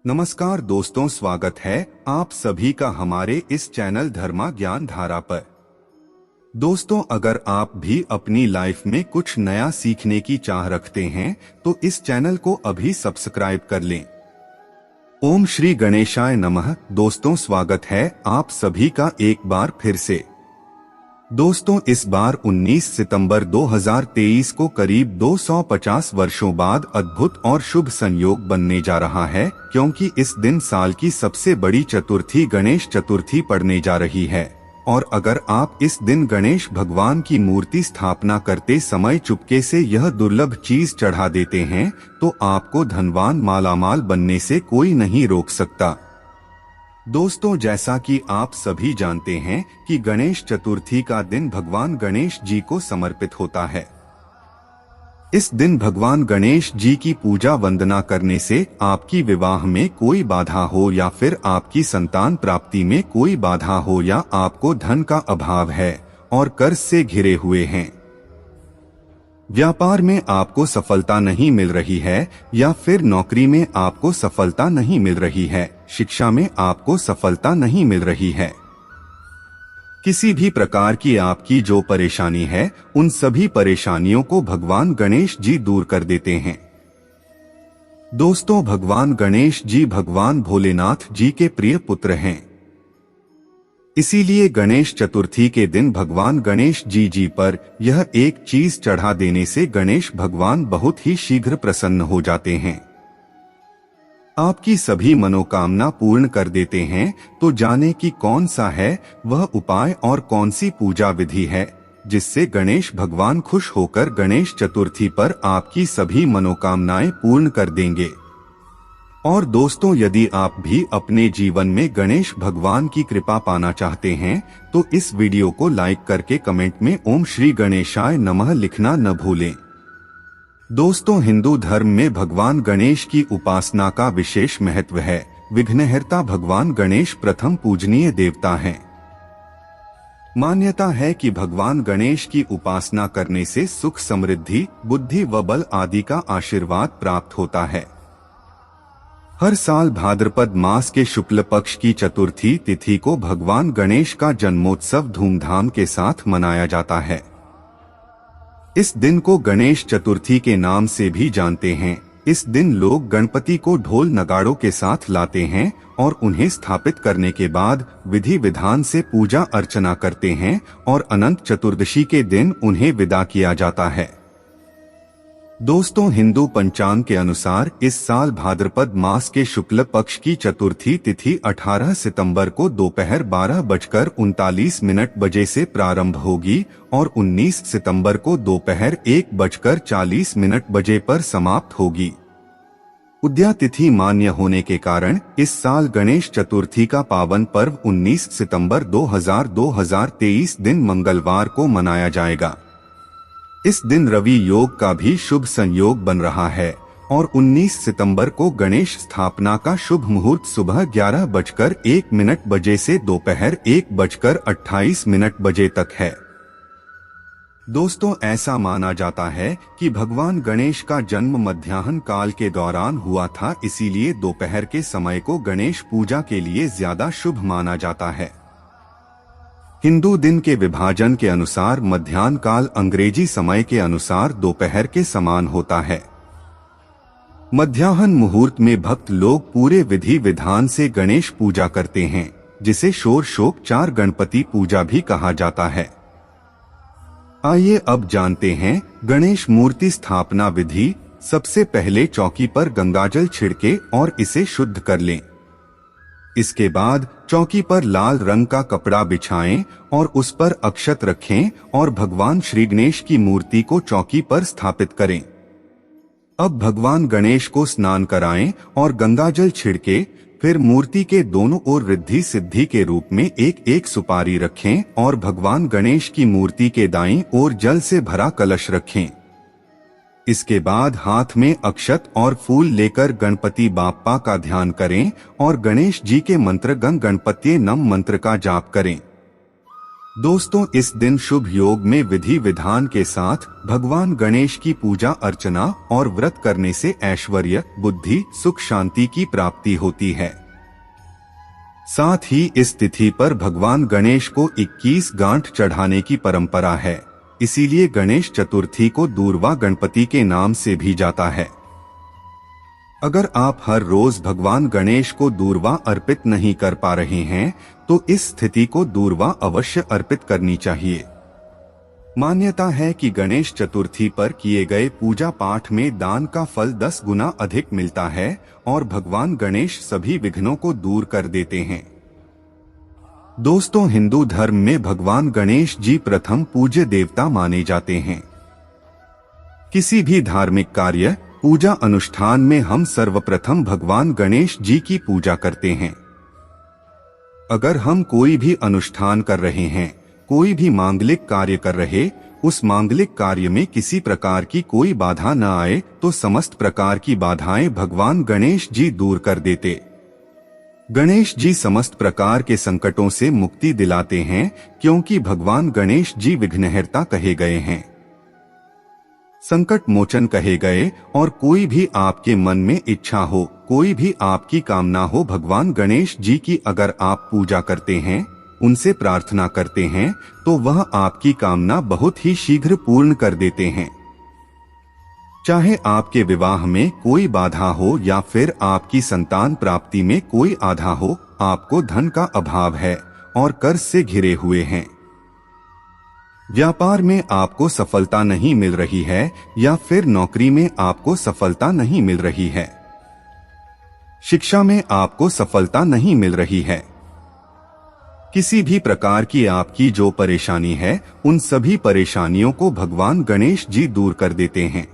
नमस्कार दोस्तों, स्वागत है आप सभी का हमारे इस चैनल धर्मा ज्ञान धारा पर। दोस्तों, अगर आप भी अपनी लाइफ में कुछ नया सीखने की चाह रखते हैं तो इस चैनल को अभी सब्सक्राइब कर लें। ओम श्री गणेशाय नमः। दोस्तों, स्वागत है आप सभी का एक बार फिर से। दोस्तों, इस बार 19 सितंबर 2023 को करीब 250 वर्षों बाद अद्भुत और शुभ संयोग बनने जा रहा है, क्योंकि इस दिन साल की सबसे बड़ी चतुर्थी गणेश चतुर्थी पड़ने जा रही है। और अगर आप इस दिन गणेश भगवान की मूर्ति स्थापना करते समय चुपके से यह दुर्लभ चीज चढ़ा देते हैं तो आपको धनवान मालामाल बनने से कोई नहीं रोक सकता। दोस्तों, जैसा कि आप सभी जानते हैं कि गणेश चतुर्थी का दिन भगवान गणेश जी को समर्पित होता है। इस दिन भगवान गणेश जी की पूजा वंदना करने से आपकी विवाह में कोई बाधा हो या फिर आपकी संतान प्राप्ति में कोई बाधा हो या आपको धन का अभाव है और कर्ज से घिरे हुए हैं, व्यापार में आपको सफलता नहीं मिल रही है या फिर नौकरी में आपको सफलता नहीं मिल रही है, शिक्षा में आपको सफलता नहीं मिल रही है, किसी भी प्रकार की आपकी जो परेशानी है उन सभी परेशानियों को भगवान गणेश जी दूर कर देते हैं। दोस्तों, भगवान गणेश जी भगवान भोलेनाथ जी के प्रिय पुत्र हैं। इसीलिए गणेश चतुर्थी के दिन भगवान गणेश जी पर यह एक चीज चढ़ा देने से गणेश भगवान बहुत ही शीघ्र प्रसन्न हो जाते हैं, आपकी सभी मनोकामना पूर्ण कर देते हैं। तो जाने कि कौन सा है वह उपाय और कौन सी पूजा विधि है जिससे गणेश भगवान खुश होकर गणेश चतुर्थी पर आपकी सभी मनोकामनाएं पूर्ण कर देंगे। और दोस्तों, यदि आप भी अपने जीवन में गणेश भगवान की कृपा पाना चाहते हैं तो इस वीडियो को लाइक करके कमेंट में ओम श्री गणेशाय नमः लिखना न भूलें। दोस्तों, हिंदू धर्म में भगवान गणेश की उपासना का विशेष महत्व है। विघ्नहर्ता भगवान गणेश प्रथम पूजनीय देवता हैं। मान्यता है कि भगवान गणेश की उपासना करने से सुख, समृद्धि, बुद्धि व बल आदि का आशीर्वाद प्राप्त होता है। हर साल भाद्रपद मास के शुक्ल पक्ष की चतुर्थी तिथि को भगवान गणेश का जन्मोत्सव धूमधाम के साथ मनाया जाता है। इस दिन को गणेश चतुर्थी के नाम से भी जानते हैं। इस दिन लोग गणपति को ढोल नगाड़ों के साथ लाते हैं और उन्हें स्थापित करने के बाद विधि विधान से पूजा अर्चना करते हैं और अनंत चतुर्दशी के दिन उन्हें विदा किया जाता है। दोस्तों, हिंदू पंचांग के अनुसार इस साल भाद्रपद मास के शुक्ल पक्ष की चतुर्थी तिथि 18 सितंबर को दोपहर 12:39 बजे से प्रारंभ होगी और 19 सितंबर को दोपहर 1:40 बजे पर समाप्त होगी। उद्या तिथि मान्य होने के कारण इस साल गणेश चतुर्थी का पावन पर्व 19 सितंबर 2023 दिन मंगलवार को मनाया जाएगा। इस दिन रवि योग का भी शुभ संयोग बन रहा है और 19 सितंबर को गणेश स्थापना का शुभ मुहूर्त सुबह 11:01 बजे से दोपहर 1:28 बजे तक है। दोस्तों, ऐसा माना जाता है कि भगवान गणेश का जन्म मध्याह्न काल के दौरान हुआ था, इसीलिए दोपहर के समय को गणेश पूजा के लिए ज्यादा शुभ माना जाता है। हिंदू दिन के विभाजन के अनुसार मध्याह्न काल अंग्रेजी समय के अनुसार दोपहर के समान होता है। मध्याह्न मुहूर्त में भक्त लोग पूरे विधि विधान से गणेश पूजा करते हैं, जिसे षोडशोपचार गणपति पूजा भी कहा जाता है। आइए अब जानते हैं गणेश मूर्ति स्थापना विधि। सबसे पहले चौकी पर गंगाजल छिड़के और इसे शुद्ध कर लें। इसके बाद चौकी पर लाल रंग का कपड़ा बिछाएं और उस पर अक्षत रखें और भगवान श्री गणेश की मूर्ति को चौकी पर स्थापित करें। अब भगवान गणेश को स्नान कराएं और गंगाजल छिड़के। फिर मूर्ति के दोनों ओर रिद्धि सिद्धि के रूप में एक एक सुपारी रखें और भगवान गणेश की मूर्ति के दाईं ओर जल से भरा कलश रखें। इसके बाद हाथ में अक्षत और फूल लेकर गणपति बाप्पा का ध्यान करें और गणेश जी के मंत्र गं गणपत्ये नम मंत्र का जाप करें। दोस्तों, इस दिन शुभ योग में विधि विधान के साथ भगवान गणेश की पूजा अर्चना और व्रत करने से ऐश्वर्य, बुद्धि, सुख, शांति की प्राप्ति होती है। साथ ही इस तिथि पर भगवान गणेश को 21 गांठ चढ़ाने की परंपरा है। इसीलिए गणेश चतुर्थी को दूर्वा गणपति के नाम से भी जाता है। अगर आप हर रोज भगवान गणेश को दूर्वा अर्पित नहीं कर पा रहे हैं तो इस स्थिति को दूर्वा अवश्य अर्पित करनी चाहिए। मान्यता है कि गणेश चतुर्थी पर किए गए पूजा पाठ में दान का फल 10 गुना अधिक मिलता है और भगवान गणेश सभी विघ्नों को दूर कर देते हैं। दोस्तों, हिंदू धर्म में भगवान गणेश जी प्रथम पूज्य देवता माने जाते हैं। किसी भी धार्मिक कार्य, पूजा अनुष्ठान में हम सर्वप्रथम भगवान गणेश जी की पूजा करते हैं। अगर हम कोई भी अनुष्ठान कर रहे हैं, कोई भी मांगलिक कार्य कर रहे, उस मांगलिक कार्य में किसी प्रकार की कोई बाधा न आए तो समस्त प्रकार की बाधाएं भगवान गणेश जी दूर कर देते। गणेश जी समस्त प्रकार के संकटों से मुक्ति दिलाते हैं क्योंकि भगवान गणेश जी विघ्नहर्ता कहे गए हैं, संकट मोचन कहे गए। और कोई भी आपके मन में इच्छा हो, कोई भी आपकी कामना हो, भगवान गणेश जी की अगर आप पूजा करते हैं, उनसे प्रार्थना करते हैं तो वह आपकी कामना बहुत ही शीघ्र पूर्ण कर देते हैं। चाहे आपके विवाह में कोई बाधा हो या फिर आपकी संतान प्राप्ति में कोई आधा हो, आपको धन का अभाव है और कर्ज से घिरे हुए हैं, व्यापार में आपको सफलता नहीं मिल रही है या फिर नौकरी में आपको सफलता नहीं मिल रही है, शिक्षा में आपको सफलता नहीं मिल रही है, किसी भी प्रकार की आपकी जो परेशानी है, उन सभी परेशानियों को भगवान गणेश जी दूर कर देते हैं।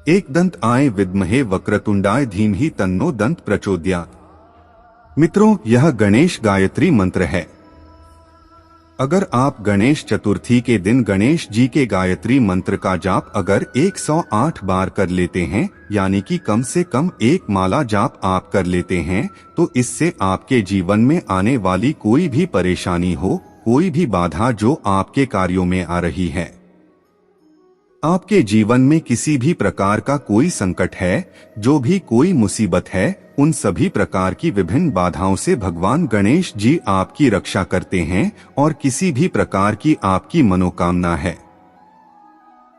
एकदंताय विद्महे वक्रतुंडाय धीमहि तन्नो दंत प्रचोदयात्। मित्रों, यह गणेश गायत्री मंत्र है। अगर आप गणेश चतुर्थी के दिन गणेश जी के गायत्री मंत्र का जाप अगर 108 बार कर लेते हैं, यानी कि कम से कम एक माला जाप आप कर लेते हैं, तो इससे आपके जीवन में आने वाली कोई भी परेशानी हो, कोई भी बाधा जो आपके कार्यों में आ रही है, आपके जीवन में किसी भी प्रकार का कोई संकट है, जो भी कोई मुसीबत है, उन सभी प्रकार की विभिन्न बाधाओं से भगवान गणेश जी आपकी रक्षा करते हैं और किसी भी प्रकार की आपकी मनोकामना है,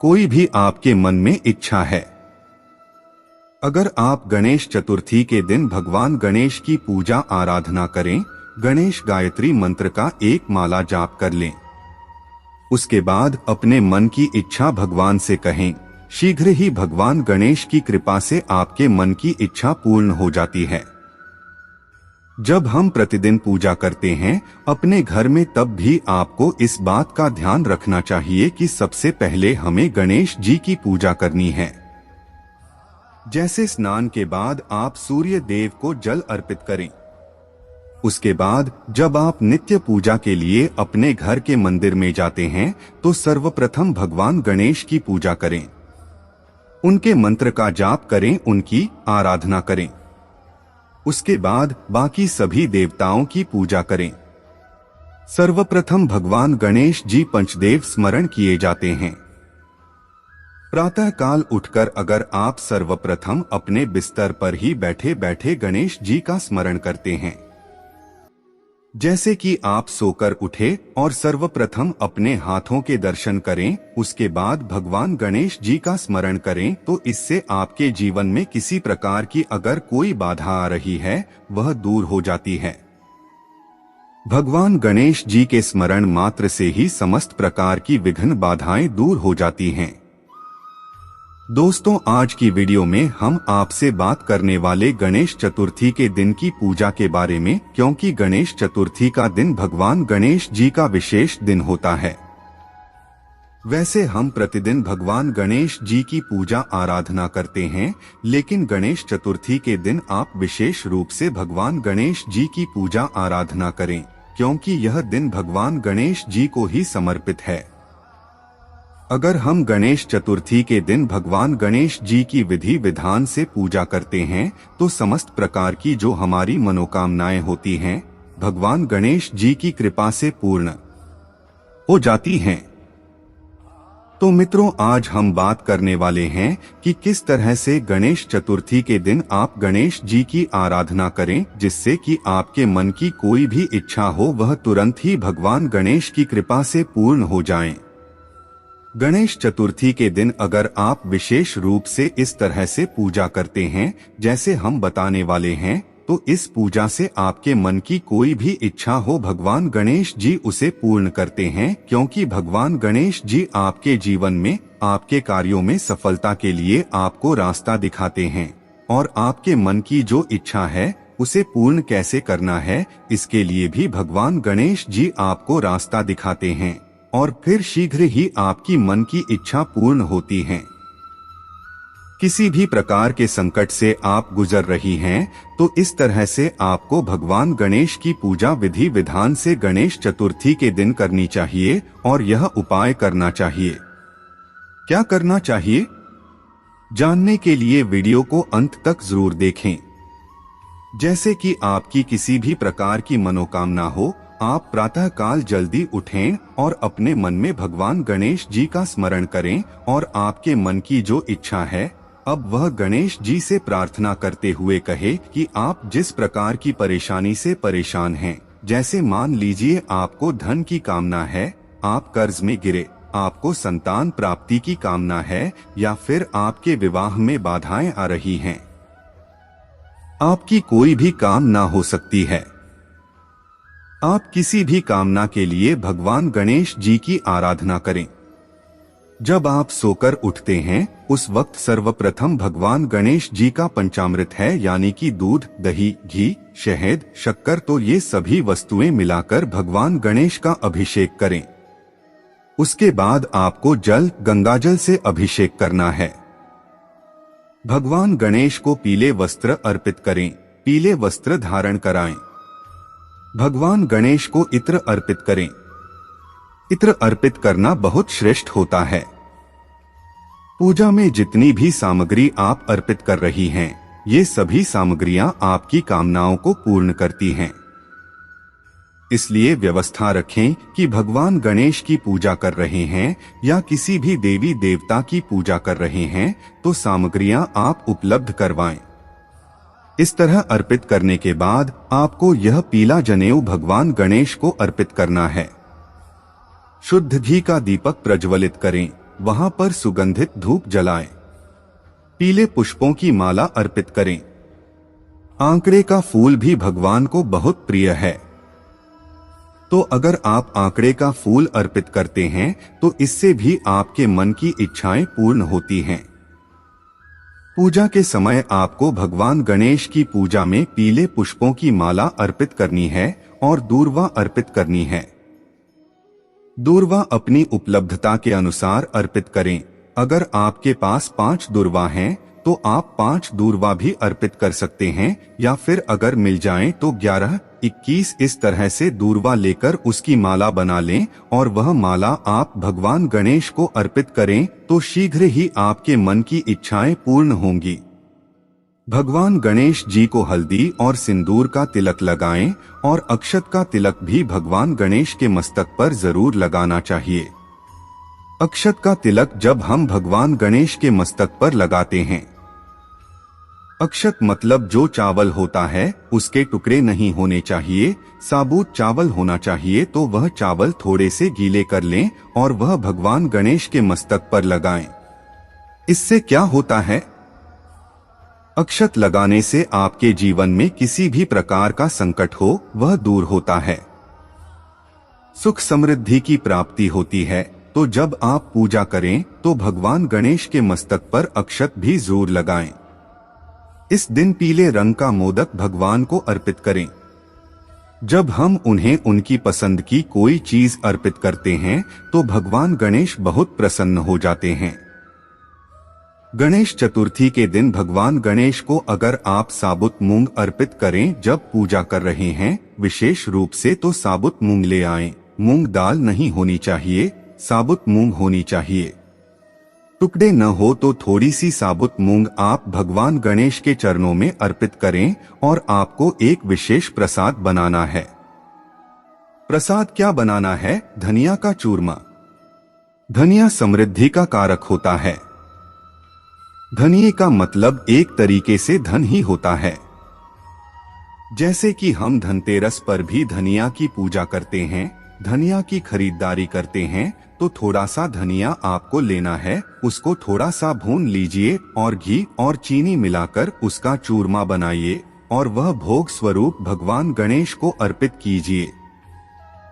कोई भी आपके मन में इच्छा है, अगर आप गणेश चतुर्थी के दिन भगवान गणेश की पूजा आराधना करें, गणेश गायत्री मंत्र का एक माला जाप कर लें, उसके बाद अपने मन की इच्छा भगवान से कहें, शीघ्र ही भगवान गणेश की कृपा से आपके मन की इच्छा पूर्ण हो जाती है। जब हम प्रतिदिन पूजा करते हैं अपने घर में, तब भी आपको इस बात का ध्यान रखना चाहिए कि सबसे पहले हमें गणेश जी की पूजा करनी है। जैसे स्नान के बाद आप सूर्य देव को जल अर्पित करें, उसके बाद जब आप नित्य पूजा के लिए अपने घर के मंदिर में जाते हैं तो सर्वप्रथम भगवान गणेश की पूजा करें, उनके मंत्र का जाप करें, उनकी आराधना करें। उसके बाद बाकी सभी देवताओं की पूजा करें। सर्वप्रथम भगवान गणेश जी पंचदेव स्मरण किए जाते हैं। प्रातः काल उठकर अगर आप सर्वप्रथम अपने बिस्तर पर ही बैठे बैठे गणेश जी का स्मरण करते हैं, जैसे कि आप सोकर उठे और सर्वप्रथम अपने हाथों के दर्शन करें, उसके बाद भगवान गणेश जी का स्मरण करें, तो इससे आपके जीवन में किसी प्रकार की अगर कोई बाधा आ रही है वह दूर हो जाती है। भगवान गणेश जी के स्मरण मात्र से ही समस्त प्रकार की विघ्न बाधाएं दूर हो जाती हैं। दोस्तों, आज की वीडियो में हम आपसे बात करने वाले गणेश चतुर्थी के दिन की पूजा के बारे में, क्योंकि गणेश चतुर्थी का दिन भगवान गणेश जी का विशेष दिन होता है। वैसे हम प्रतिदिन भगवान गणेश जी की पूजा आराधना करते हैं, लेकिन गणेश चतुर्थी के दिन आप विशेष रूप से भगवान गणेश जी की पूजा आराधना करें, क्योंकि यह दिन भगवान गणेश जी को ही समर्पित है। अगर हम गणेश चतुर्थी के दिन भगवान गणेश जी की विधि विधान से पूजा करते हैं तो समस्त प्रकार की जो हमारी मनोकामनाएं होती हैं, भगवान गणेश जी की कृपा से पूर्ण हो जाती हैं। तो मित्रों, आज हम बात करने वाले हैं कि किस तरह से गणेश चतुर्थी के दिन आप गणेश जी की आराधना करें, जिससे कि आपके मन की कोई भी इच्छा हो वह तुरंत ही भगवान गणेश की कृपा से पूर्ण हो जाए। गणेश चतुर्थी के दिन अगर आप विशेष रूप से इस तरह से पूजा करते हैं जैसे हम बताने वाले हैं, तो इस पूजा से आपके मन की कोई भी इच्छा हो भगवान गणेश जी उसे पूर्ण करते हैं, क्योंकि भगवान गणेश जी आपके जीवन में, आपके कार्यों में सफलता के लिए आपको रास्ता दिखाते हैं और आपके मन की जो इच्छा है उसे पूर्ण कैसे करना है, इसके लिए भी भगवान गणेश जी आपको रास्ता दिखाते हैं और फिर शीघ्र ही आपकी मन की इच्छा पूर्ण होती है। किसी भी प्रकार के संकट से आप गुजर रही हैं, तो इस तरह से आपको भगवान गणेश की पूजा विधि विधान से गणेश चतुर्थी के दिन करनी चाहिए और यह उपाय करना चाहिए। क्या करना चाहिए, जानने के लिए वीडियो को अंत तक जरूर देखें। जैसे कि आपकी किसी भी प्रकार की मनोकामना हो, आप प्रातः काल जल्दी उठें और अपने मन में भगवान गणेश जी का स्मरण करें और आपके मन की जो इच्छा है अब वह गणेश जी से प्रार्थना करते हुए कहे कि आप जिस प्रकार की परेशानी से परेशान हैं, जैसे मान लीजिए आपको धन की कामना है, आप कर्ज में गिरे, आपको संतान प्राप्ति की कामना है या फिर आपके विवाह में बाधाएं आ रही हैं, आपकी कोई भी काम ना हो सकती है। आप किसी भी कामना के लिए भगवान गणेश जी की आराधना करें। जब आप सोकर उठते हैं उस वक्त सर्वप्रथम भगवान गणेश जी का पंचामृत है, यानी कि दूध, दही, घी, शहद, शक्कर, तो ये सभी वस्तुएं मिलाकर भगवान गणेश का अभिषेक करें। उसके बाद आपको जल, गंगाजल से अभिषेक करना है। भगवान गणेश को पीले वस्त्र अर्पित करें, पीले वस्त्र धारण कराएं। भगवान गणेश को इत्र अर्पित करें। इत्र अर्पित करना बहुत श्रेष्ठ होता है। पूजा में जितनी भी सामग्री आप अर्पित कर रही हैं, ये सभी सामग्रियां आपकी कामनाओं को पूर्ण करती हैं। इसलिए व्यवस्था रखें कि भगवान गणेश की पूजा कर रहे हैं या किसी भी देवी देवता की पूजा कर रहे हैं तो सामग्रियां आप उपलब्ध करवाएं। इस तरह अर्पित करने के बाद आपको यह पीला जनेऊ भगवान गणेश को अर्पित करना है। शुद्ध घी का दीपक प्रज्वलित करें, वहां पर सुगंधित धूप जलाएं। पीले पुष्पों की माला अर्पित करें। आंकड़े का फूल भी भगवान को बहुत प्रिय है, तो अगर आप आंकड़े का फूल अर्पित करते हैं तो इससे भी आपके मन की इच्छाएं पूर्ण होती हैं। पूजा के समय आपको भगवान गणेश की पूजा में पीले पुष्पों की माला अर्पित करनी है और दूर्वा अर्पित करनी है। दूर्वा अपनी उपलब्धता के अनुसार अर्पित करें। अगर आपके पास 5 दूर्वा हैं तो आप 5 दूर्वा भी अर्पित कर सकते हैं, या फिर अगर मिल जाएं तो 11, 21 इस तरह से दूर्वा लेकर उसकी माला बना लें और वह माला आप भगवान गणेश को अर्पित करें तो शीघ्र ही आपके मन की इच्छाएं पूर्ण होंगी। भगवान गणेश जी को हल्दी और सिंदूर का तिलक लगाएं और अक्षत का तिलक भी भगवान गणेश के मस्तक पर जरूर लगाना चाहिए। अक्षत का तिलक जब हम भगवान गणेश के मस्तक पर लगाते हैं, अक्षत मतलब जो चावल होता है उसके टुकड़े नहीं होने चाहिए, साबुत चावल होना चाहिए, तो वह चावल थोड़े से गीले कर लें और वह भगवान गणेश के मस्तक पर लगाएं। इससे क्या होता है, अक्षत लगाने से आपके जीवन में किसी भी प्रकार का संकट हो वह दूर होता है, सुख समृद्धि की प्राप्ति होती है। तो जब आप पूजा करें तो भगवान गणेश के मस्तक पर अक्षत भी जरूर लगाएं। इस दिन पीले रंग का मोदक भगवान को अर्पित करें। जब हम उन्हें उनकी पसंद की कोई चीज अर्पित करते हैं तो भगवान गणेश बहुत प्रसन्न हो जाते हैं। गणेश चतुर्थी के दिन भगवान गणेश को अगर आप साबुत मूंग अर्पित करें जब पूजा कर रहे हैं, विशेष रूप से तो साबुत मूंग ले आएं। मूंग दाल नहीं होनी चाहिए, साबुत मूंग होनी चाहिए। टुकड़े न हो तो थोड़ी सी साबुत मूंग आप भगवान गणेश के चरणों में अर्पित करें और आपको एक विशेष प्रसाद बनाना है। प्रसाद क्या बनाना है? धनिया का चूरमा। धनिया समृद्धि का कारक होता है। धनिये का मतलब एक तरीके से धन ही होता है। जैसे कि हम धनतेरस पर भी धनिया की पूजा करते हैं, धनिया की खरीदारी करते हैं, तो थोड़ा सा धनिया आपको लेना है, उसको थोड़ा सा भून लीजिए और घी और चीनी मिलाकर उसका चूरमा बनाइए और वह भोग स्वरूप भगवान गणेश को अर्पित कीजिए।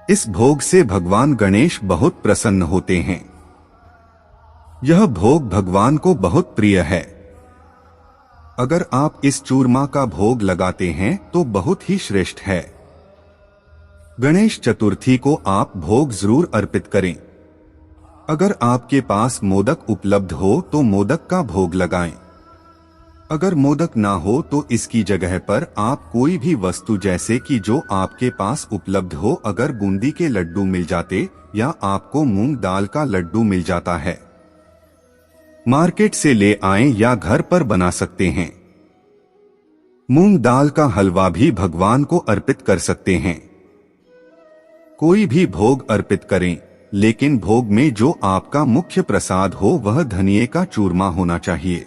इस भोग से भगवान गणेश बहुत प्रसन्न होते हैं। यह भोग भगवान को बहुत प्रिय है। अगर आप इस चूरमा का भोग लगाते हैं तो बहुत ही श्रेष्ठ है। गणेश चतुर्थी को आप भोग जरूर अर्पित करें। अगर आपके पास मोदक उपलब्ध हो तो मोदक का भोग लगाएं। अगर मोदक ना हो तो इसकी जगह पर आप कोई भी वस्तु जैसे कि जो आपके पास उपलब्ध हो, अगर बूंदी के लड्डू मिल जाते या आपको मूंग दाल का लड्डू मिल जाता है, मार्केट से ले आएं या घर पर बना सकते हैं। मूंग दाल का हलवा भी भगवान को अर्पित कर सकते हैं। कोई भी भोग अर्पित करें, लेकिन भोग में जो आपका मुख्य प्रसाद हो वह धनिये का चूरमा होना चाहिए।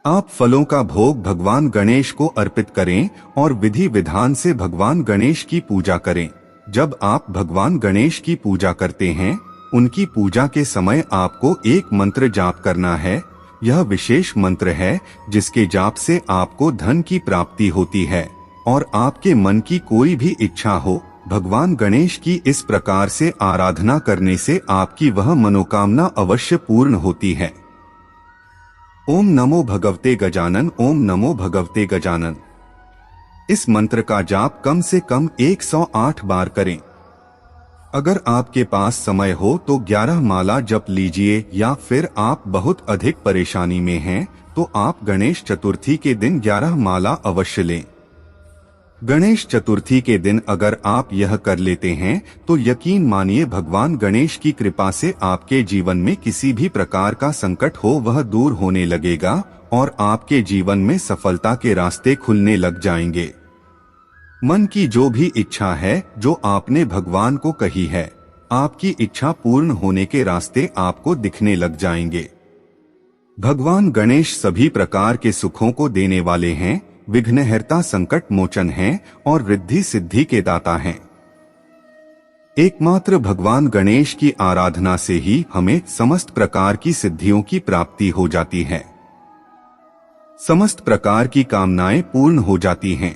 आप फलों का भोग भगवान गणेश को अर्पित करें और विधि विधान से भगवान गणेश की पूजा करें। जब आप भगवान गणेश की पूजा करते हैं, उनकी पूजा के समय आपको एक मंत्र जाप करना है। यह विशेष मंत्र है जिसके जाप से आपको धन की प्राप्ति होती है और आपके मन की कोई भी इच्छा हो, भगवान गणेश की इस प्रकार से आराधना करने से आपकी वह मनोकामना अवश्य पूर्ण होती है। ओम नमो भगवते गजानन, ओम नमो भगवते गजानन। इस मंत्र का जाप कम से कम 108 बार करें। अगर आपके पास समय हो तो 11 माला जप लीजिए, या फिर आप बहुत अधिक परेशानी में हैं तो आप गणेश चतुर्थी के दिन 11 माला अवश्य लें। गणेश चतुर्थी के दिन अगर आप यह कर लेते हैं तो यकीन मानिए भगवान गणेश की कृपा से आपके जीवन में किसी भी प्रकार का संकट हो वह दूर होने लगेगा और आपके जीवन में सफलता के रास्ते खुलने लग जाएंगे। मन की जो भी इच्छा है, जो आपने भगवान को कही है, आपकी इच्छा पूर्ण होने के रास्ते आपको दिखने लग जाएंगे। भगवान गणेश सभी प्रकार के सुखों को देने वाले हैं, विघ्नहर्ता, संकट मोचन हैं और रिद्धि सिद्धि के दाता हैं। एकमात्र भगवान गणेश की आराधना से ही हमें समस्त प्रकार की सिद्धियों की प्राप्ति हो जाती है, समस्त प्रकार की कामनाएं पूर्ण हो जाती हैं।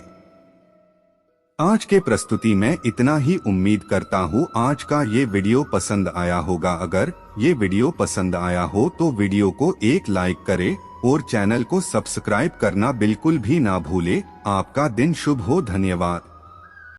आज के प्रस्तुति में इतना ही। उम्मीद करता हूँ आज का ये वीडियो पसंद आया होगा। अगर ये वीडियो पसंद आया हो तो वीडियो को एक लाइक करें और चैनल को सब्सक्राइब करना बिल्कुल भी ना भूले। आपका दिन शुभ हो। धन्यवाद।